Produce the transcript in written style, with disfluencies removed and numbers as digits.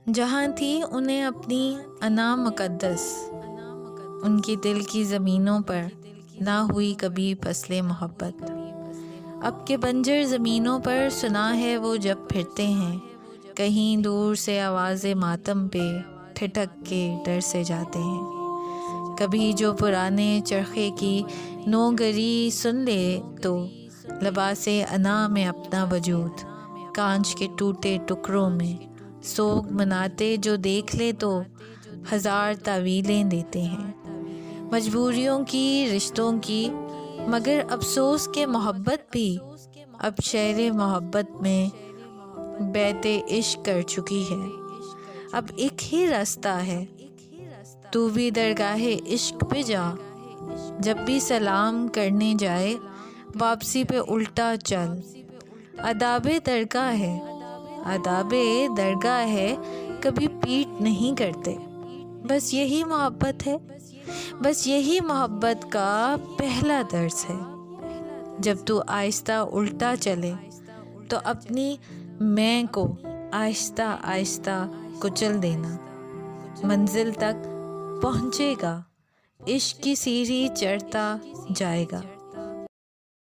जहाँ थी उन्हें अपनी अना मुक़द्दस, उनकी दिल की ज़मीनों पर ना हुई कभी फसले मोहब्बत। अब के बंजर ज़मीनों पर सुना है वो जब फिरते हैं, कहीं दूर से आवाज़े मातम पे ठिठक के डर से जाते हैं। कभी जो पुराने चरखे की नोगरी सुन ले तो लबासे अना में अपना वजूद कांच के टूटे टुकड़ों में सोग मनाते जो देख ले तो हज़ार तावीलें देते हैं। मजबूरियों की, रिश्तों की, मगर अफसोस के मोहब्बत भी अब शहर मोहब्बत में बैते इश्क कर चुकी है। अब एक ही रास्ता है, तू भी दरगाहे इश्क पे जा। जब भी सलाम करने जाए वापसी पे उल्टा चल। अदाबे दरगाह है, अदाबे दरगाह है, कभी पीठ नहीं करते। बस यही मोहब्बत है, बस यही मोहब्बत का पहला दर्स है। जब तू आहिस्ता उल्टा चले तो अपनी मैं को आहिस्ता आहिस्ता कुचल देना। मंजिल तक पहुँचेगा, इश्क की सीढ़ी चढ़ता जाएगा।